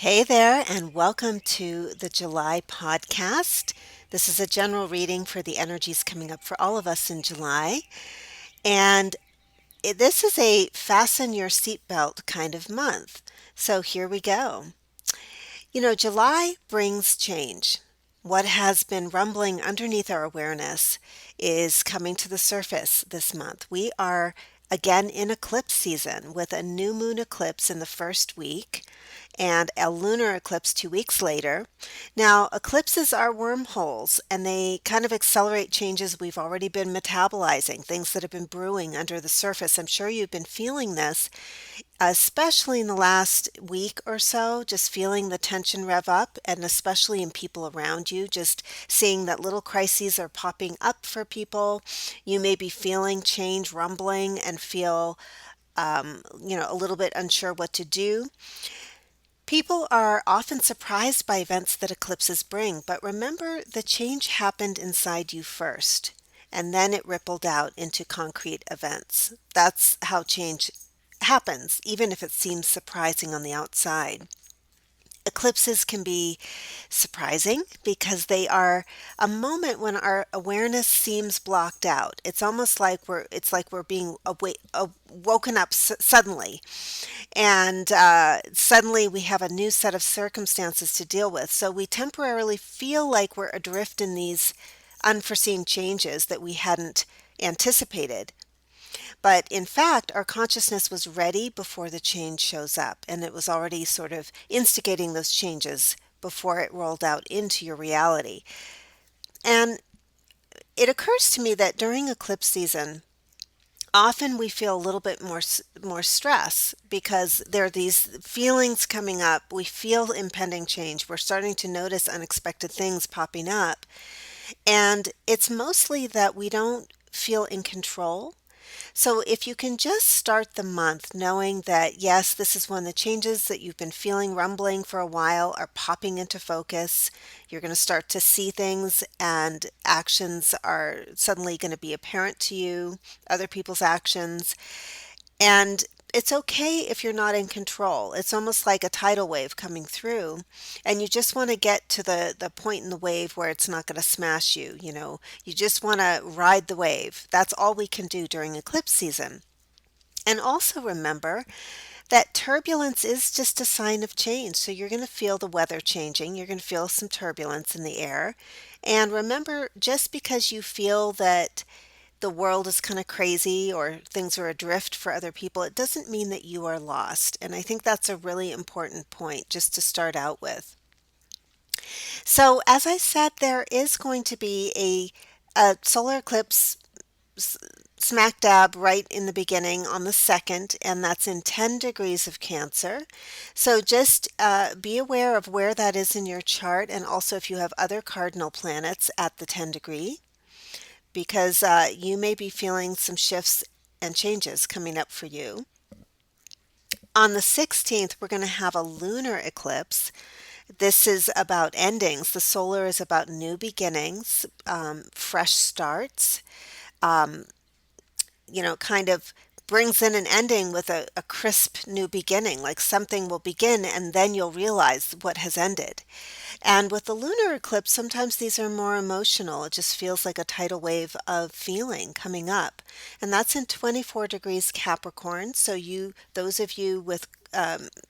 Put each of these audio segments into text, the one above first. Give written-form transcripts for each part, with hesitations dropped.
Hey there, and welcome to the July podcast. This is a general reading for the energies coming up for all of us in July. And this is a fasten your seatbelt kind of month. So here we go. July brings change. What has been rumbling underneath our awareness is coming to the surface this month. We are again in eclipse season with a new moon eclipse in the first week and a lunar eclipse 2 weeks later. Now, eclipses are wormholes and they kind of accelerate changes we've already been metabolizing, things that have been brewing under the surface. I'm sure you've been feeling this, especially in the last week or so, just feeling the tension rev up, and especially in people around you, just seeing that little crises are popping up for people. You may be feeling change rumbling and feel a little bit unsure what to do. People are often surprised by events that eclipses bring, but remember the change happened inside you first, and then it rippled out into concrete events. That's how change happens, even if it seems surprising on the outside. Eclipses can be surprising because they are a moment when our awareness seems blocked out. It's almost like we're being woken up suddenly, and suddenly we have a new set of circumstances to deal with. So we temporarily feel like we're adrift in these unforeseen changes that we hadn't anticipated. But in fact, our consciousness was ready before the change shows up, and it was already sort of instigating those changes before it rolled out into your reality. And it occurs to me that during eclipse season, often we feel a little bit more stress because there are these feelings coming up. We feel impending change. We're starting to notice unexpected things popping up, and it's mostly that we don't feel in control. So if you can just start the month knowing that, yes, this is when the changes that you've been feeling rumbling for a while are popping into focus. You're going to start to see things, and actions are suddenly going to be apparent to you, other people's actions. And it's okay if you're not in control. It's almost like a tidal wave coming through, and you just want to get to the point in the wave where it's not going to smash you. You just want to ride the wave. That's all we can do during eclipse season. And also remember that turbulence is just a sign of change. So you're going to feel the weather changing, you're going to feel some turbulence in the air. And remember, just because you feel that the world is kind of crazy or things are adrift for other people, it doesn't mean that you are lost. And I think that's a really important point just to start out with. So, as I said, there is going to be a solar eclipse s- smack dab right in the beginning on the 2nd, and that's in 10 degrees of Cancer. So, just be aware of where that is in your chart, and also if you have other cardinal planets at the 10 degree, because you may be feeling some shifts and changes coming up for you. On the 16th, we're going to have a lunar eclipse. This is about endings. The solar is about new beginnings, fresh starts, um, kind of brings in an ending with a crisp new beginning, like something will begin and then you'll realize what has ended. And with the lunar eclipse, sometimes these are more emotional. It just feels like a tidal wave of feeling coming up. And that's in 24 degrees Capricorn. So those of you with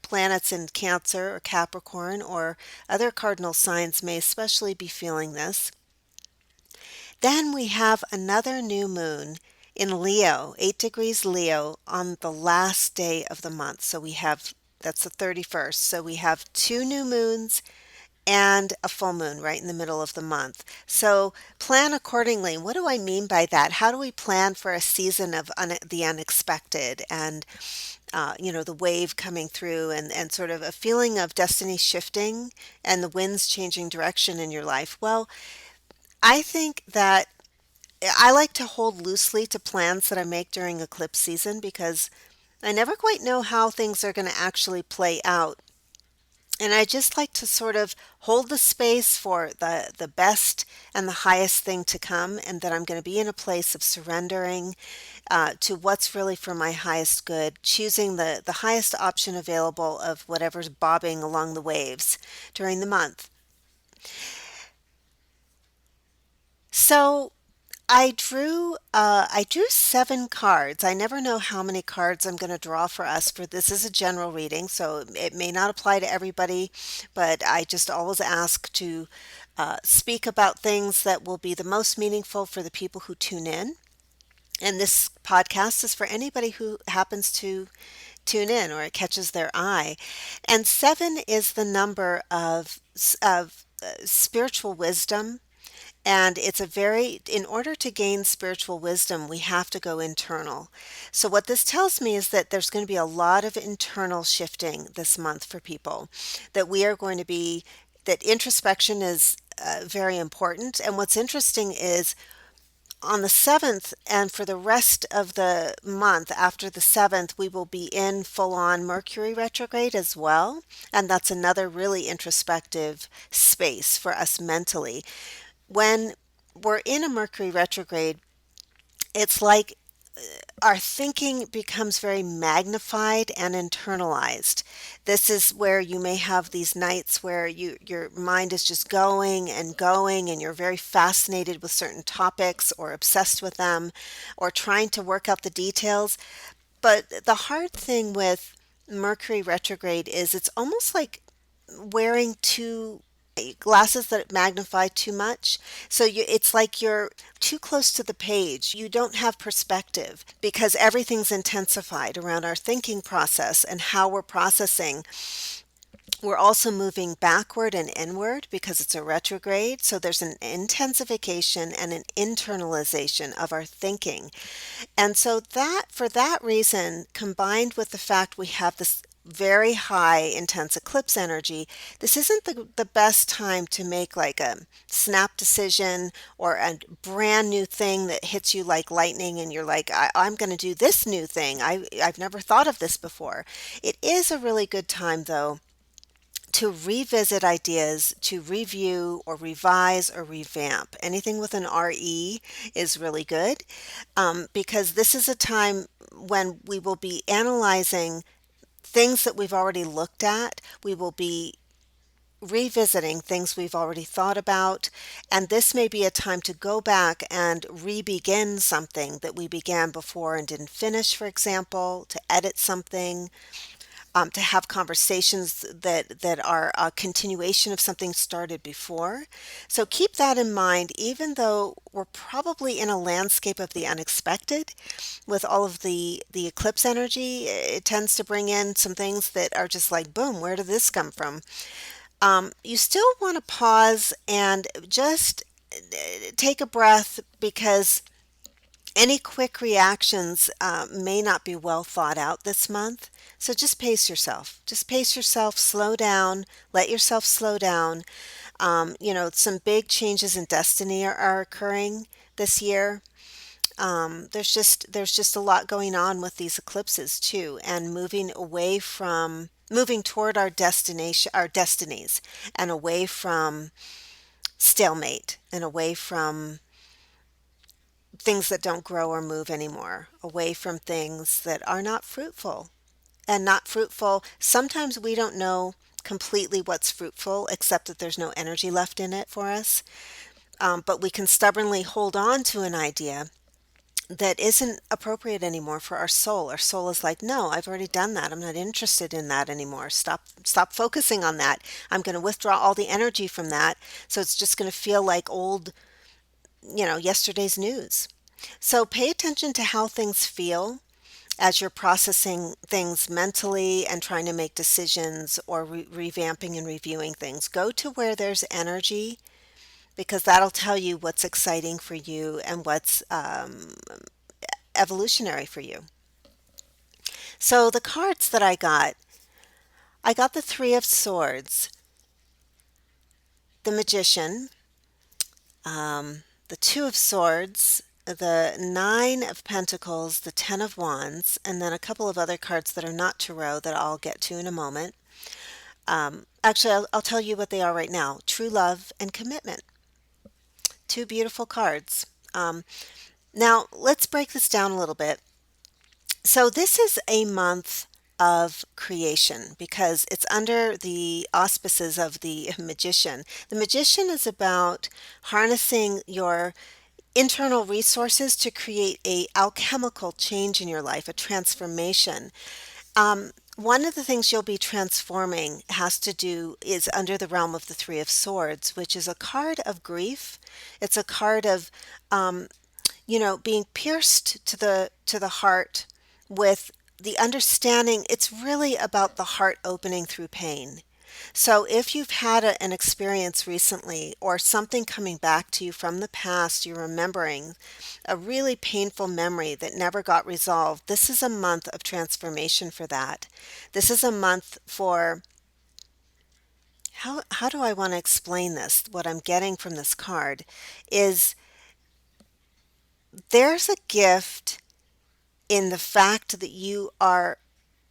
planets in Cancer or Capricorn or other cardinal signs may especially be feeling this. Then we have another new moon in Leo, 8 degrees Leo, on the last day of the month. That's the 31st. So we have two new moons and a full moon right in the middle of the month. So plan accordingly. What do I mean by that? How do we plan for a season of the unexpected and the wave coming through and sort of a feeling of destiny shifting and the winds changing direction in your life? Well, I think that I like to hold loosely to plans that I make during eclipse season because I never quite know how things are going to actually play out And I just like to sort of hold the space for the best and the highest thing to come, and that I'm going to be in a place of surrendering to what's really for my highest good, choosing the highest option available of whatever's bobbing along the waves during the month. So I drew 7 cards. I never know how many cards I'm going to draw for us, for this is a general reading, so it may not apply to everybody, but I just always ask to speak about things that will be the most meaningful for the people who tune in. And this podcast is for anybody who happens to tune in or it catches their eye. And 7 is the number of spiritual wisdom, and it's a very, in order to gain spiritual wisdom, we have to go internal. So, what this tells me is that there's going to be a lot of internal shifting this month for people, that we are going to be, that introspection is very important. And what's interesting is on the 7th and for the rest of the month after the 7th, we will be in full on Mercury retrograde as well. And that's another really introspective space for us mentally. When we're in a Mercury retrograde, it's like our thinking becomes very magnified and internalized. This is where you may have these nights where your mind is just going and going, and you're very fascinated with certain topics or obsessed with them or trying to work out the details. But the hard thing with Mercury retrograde is it's almost like wearing two glasses that magnify too much. So it's like you're too close to the page. You don't have perspective because everything's intensified around our thinking process and how we're processing. We're also moving backward and inward because it's a retrograde. So there's an intensification and an internalization of our thinking. And so that, for that reason, combined with the fact we have this very high intense eclipse energy, this isn't the best time to make like a snap decision or a brand new thing that hits you like lightning and you're like, I'm going to do this new thing. I've never thought of this before. It is a really good time though to revisit ideas, to review or revise or revamp. Anything with an RE is really good, because this is a time when we will be analyzing things that we've already looked at. We will be revisiting things we've already thought about, and this may be a time to go back and re-begin something that we began before and didn't finish, for example, to edit something, to have conversations that are a continuation of something started before. So keep that in mind, even though we're probably in a landscape of the unexpected with all of the eclipse energy. It tends to bring in some things that are just like, boom, where did this come from? You still want to pause and just take a breath, because any quick reactions may not be well thought out this month. So just pace yourself. Just pace yourself, slow down, let yourself slow down. Some big changes in destiny are occurring this year. There's just a lot going on with these eclipses too, and moving toward our destination, our destinies, and away from stalemate, and away from things that don't grow or move anymore, away from things that are not fruitful. And not fruitful, sometimes we don't know completely what's fruitful, except that there's no energy left in it for us. But we can stubbornly hold on to an idea that isn't appropriate anymore for our soul. Our soul is like, no, I've already done that. I'm not interested in that anymore. Stop focusing on that. I'm going to withdraw all the energy from that. So it's just going to feel like old, yesterday's news. So pay attention to how things feel as you're processing things mentally and trying to make decisions or revamping and reviewing things. Go to where there's energy, because that'll tell you what's exciting for you and what's evolutionary for you. So the cards that I got the Three of Swords, the Magician, the Two of Swords, the Nine of Pentacles, the Ten of Wands, and then a couple of other cards that are not tarot that I'll get to in a moment. Actually, I'll tell you what they are right now. True love and commitment. Two beautiful cards. Um, Now, let's break this down a little bit. So, this is a month of creation because it's under the auspices of the magician. The magician is about harnessing your internal resources to create a alchemical change in your life, a transformation. One of the things you'll be transforming has to do is under the realm of the Three of Swords, which is a card of grief. It's a card of being pierced to the heart with the understanding it's really about the heart opening through pain. So if you've had an experience recently or something coming back to you from the past, you're remembering a really painful memory that never got resolved, this is a month of transformation for that. This is a month for how do I want to explain this? What I'm getting from this card is there's a gift in the fact that you are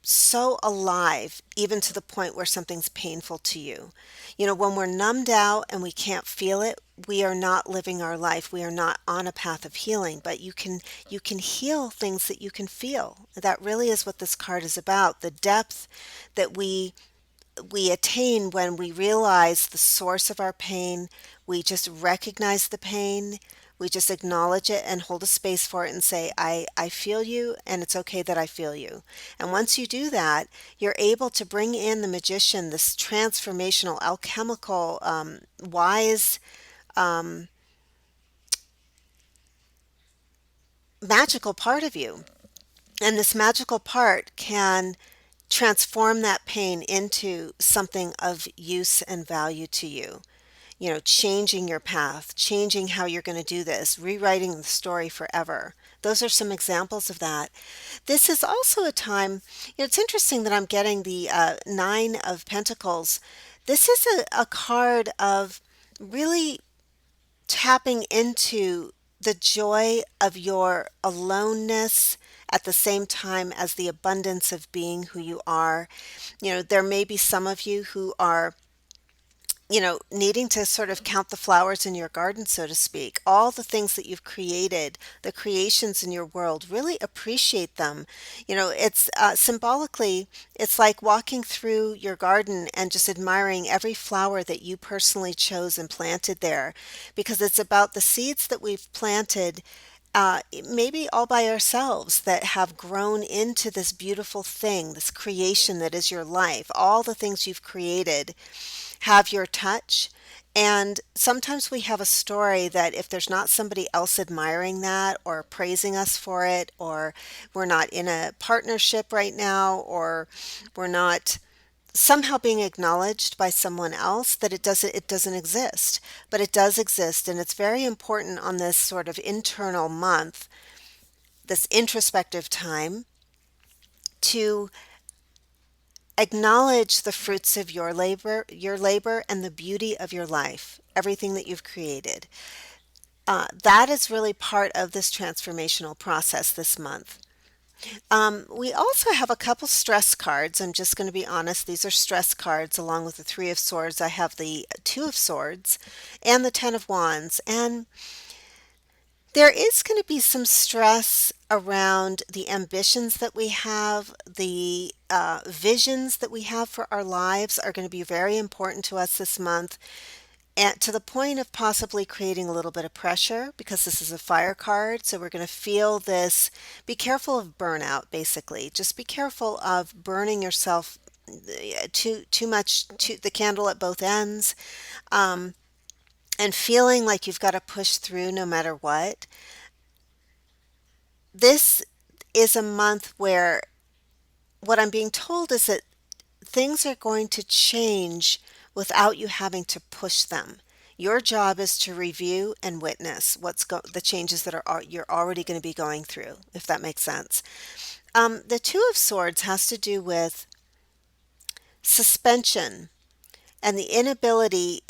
so alive, even to the point where something's painful to you. When we're numbed out and we can't feel it, we are not living our life. We are not on a path of healing, but you can heal things that you can feel. That really is what this card is about. The depth that we attain when we realize the source of our pain, we just recognize the pain, we just acknowledge it and hold a space for it and say, I feel you, and it's okay that I feel you. And once you do that, you're able to bring in the magician, this transformational, alchemical, wise, magical part of you. And this magical part can transform that pain into something of use and value to you. Changing your path, changing how you're going to do this, rewriting the story forever. Those are some examples of that. This is also a time, it's interesting that I'm getting the Nine of Pentacles. This is a card of really tapping into the joy of your aloneness at the same time as the abundance of being who you are. There may be some of you who are needing to sort of count the flowers in your garden, so to speak, all the things that you've created, the creations in your world, really appreciate them. It's symbolically, it's like walking through your garden and just admiring every flower that you personally chose and planted there, because it's about the seeds that we've planted. Maybe all by ourselves that have grown into this beautiful thing, this creation that is your life. All the things you've created have your touch. And sometimes we have a story that if there's not somebody else admiring that or praising us for it, or we're not in a partnership right now, or we're not somehow being acknowledged by someone else, that it doesn't exist. But it does exist, and it's very important on this sort of internal month, this introspective time, to acknowledge the fruits of your labor and the beauty of your life, everything that you've created. That is really part of this transformational process this month. We also have a couple stress cards. I'm just going to be honest, these are stress cards along with the Three of Swords. I have the Two of Swords and the Ten of Wands. And there is going to be some stress around the ambitions that we have, the visions that we have for our lives are going to be very important to us this month, and to the point of possibly creating a little bit of pressure because this is a fire card. So we're going to feel this. Be careful of burnout, basically. Just be careful of burning yourself too much, to the candle at both ends, um, and feeling like you've got to push through no matter what. This is a month where what I'm being told is that things are going to change without you having to push them. Your job is to review and witness the changes that you're already going to be going through, if that makes sense. The Two of Swords has to do with suspension and the inability,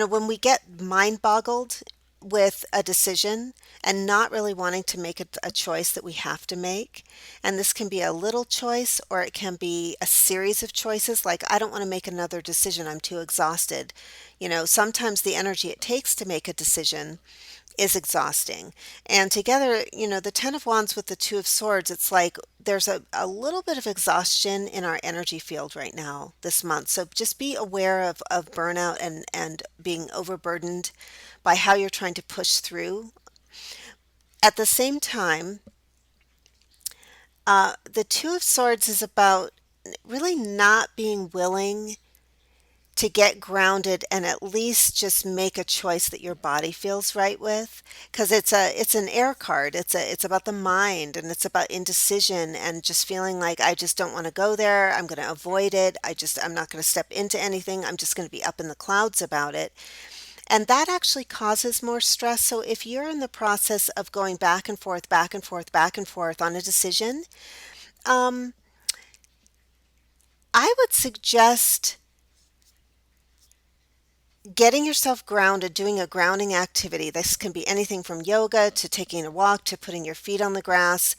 when we get mind boggled with a decision and not really wanting to make a choice that we have to make. And this can be a little choice or it can be a series of choices. Like, I don't want to make another decision. I'm too exhausted. Sometimes the energy it takes to make a decision is exhausting. And together, the Ten of Wands with the Two of Swords, it's like there's a little bit of exhaustion in our energy field right now this month. So just be aware of burnout and being overburdened by how you're trying to push through. At the same time, the Two of Swords is about really not being willing to get grounded and at least just make a choice that your body feels right with, because it's an air card. It's about the mind, and it's about indecision and just feeling like I just don't want to go there. I'm going to avoid it. I'm not going to step into anything. I'm just going to be up in the clouds about it. And that actually causes more stress. So if you're in the process of going back and forth, back and forth, back and forth on a decision, um, I would suggest getting yourself grounded, doing a grounding activity. This can be anything from yoga to taking a walk to putting your feet on the grass.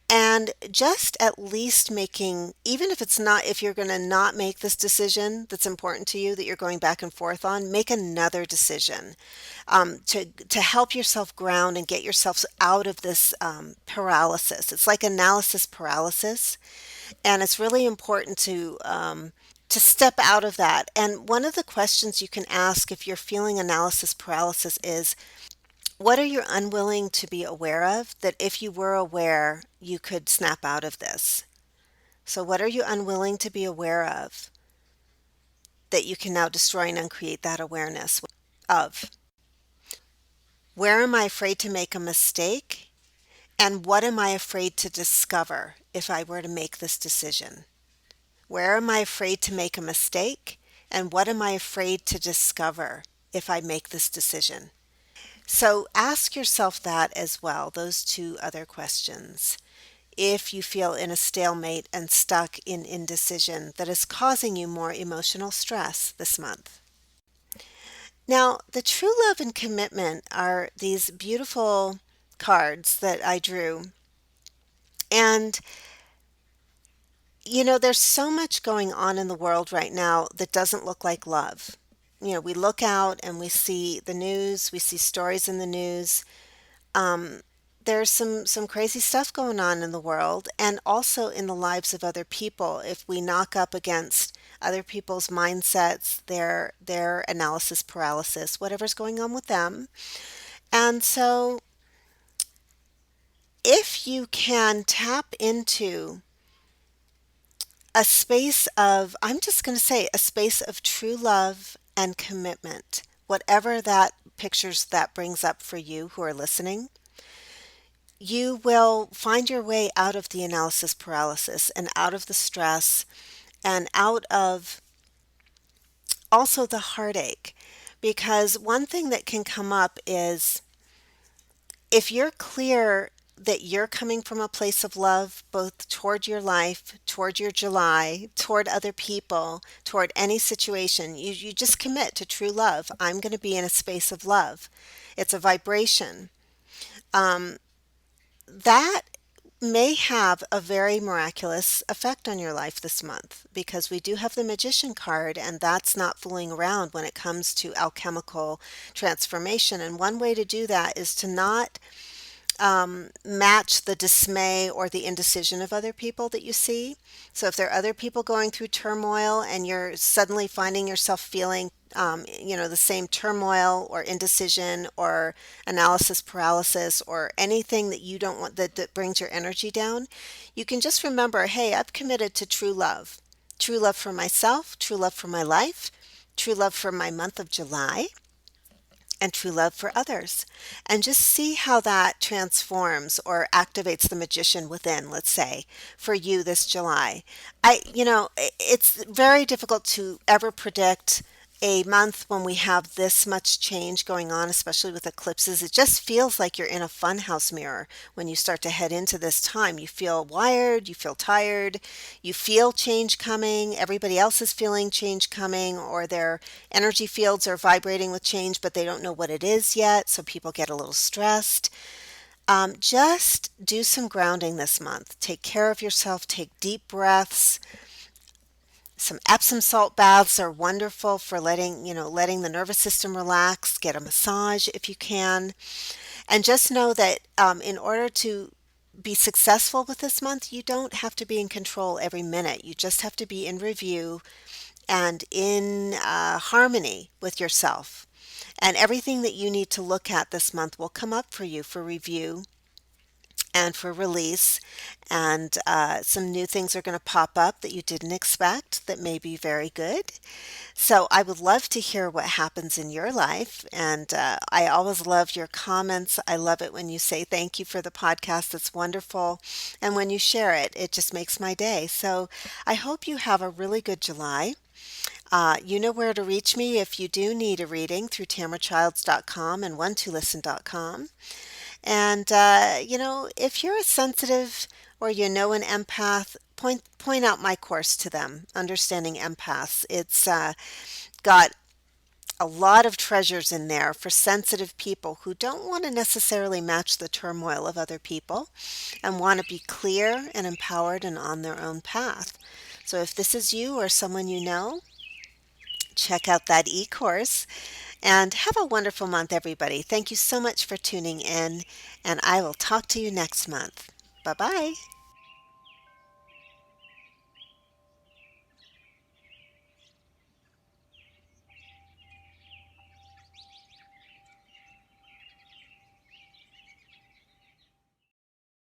And just at least making, even if it's not, if you're going to not make this decision that's important to you that you're going back and forth on, make another decision to help yourself ground and get yourself out of this paralysis. It's like analysis paralysis, and it's really important to step out of that. And one of the questions you can ask if you're feeling analysis paralysis is, what are you unwilling to be aware of that if you were aware, you could snap out of this? So, what are you unwilling to be aware of that you can now destroy and uncreate that awareness of? Where am I afraid to make a mistake? And what am I afraid to discover if I were to make this decision? Where am I afraid to make a mistake? And what am I afraid to discover if I make this decision? So ask yourself that as well, those two other questions. If you feel in a stalemate and stuck in indecision that is causing you more emotional stress this month. Now, the true love and commitment are these beautiful cards that I drew. And there's so much going on in the world right now that doesn't look like love. We look out and we see the news, we see stories in the news. Um, there's some crazy stuff going on in the world and also in the lives of other people if we knock up against other people's mindsets, their analysis paralysis, whatever's going on with them. And so if you can tap into a space of, I'm just going to say, a space of true love and commitment, whatever that pictures that brings up for you who are listening, you will find your way out of the analysis paralysis and out of the stress and out of also the heartache. Because one thing that can come up is if you're clear that you're coming from a place of love, both toward your life, toward your July, toward other people, toward any situation, you just commit to true love. I'm going to be in a space of love. It's a vibration. Um, that may have a very miraculous effect on your life this month because we do have the Magician card, and that's not fooling around when it comes to alchemical transformation. And one way to do that is to not match the dismay or the indecision of other people that you see. So if there are other people going through turmoil and you're suddenly finding yourself feeling, the same turmoil or indecision or analysis paralysis or anything that you don't want that brings your energy down, you can just remember, hey, I've committed to true love. True love for myself, true love for my life, true love for my month of July, and true love for others. And just see how that transforms or activates the magician within, let's say, for you this July. It's very difficult to ever predict a month when we have this much change going on, especially with eclipses. It just feels like you're in a funhouse mirror when you start to head into this time. You feel wired, you feel tired, you feel change coming. Everybody else is feeling change coming, or their energy fields are vibrating with change, but they don't know what it is yet. So people get a little stressed. Just do some grounding this month. Take care of yourself, take deep breaths. Some Epsom salt baths are wonderful for letting the nervous system relax. Get a massage if you can. And just know that in order to be successful with this month, you don't have to be in control every minute. You just have to be in review and in harmony with yourself. And everything that you need to look at this month will come up for you for review and for release. And some new things are going to pop up that you didn't expect that may be very good. So I would love to hear what happens in your life. And I always love your comments. I love it when you say thank you for the podcast. It's wonderful. And when you share it, it just makes my day. So I hope you have a really good July. You know where to reach me if you do need a reading through tamarachilds.com and one2listen.com. And if you're a sensitive or you know an empath, point out my course to them, Understanding Empaths. It's got a lot of treasures in there for sensitive people who don't want to necessarily match the turmoil of other people and want to be clear and empowered and on their own path. So if this is you or someone you know, check out that e-course and have a wonderful month, everybody. Thank you so much for tuning in, and I will talk to you next month. Bye bye.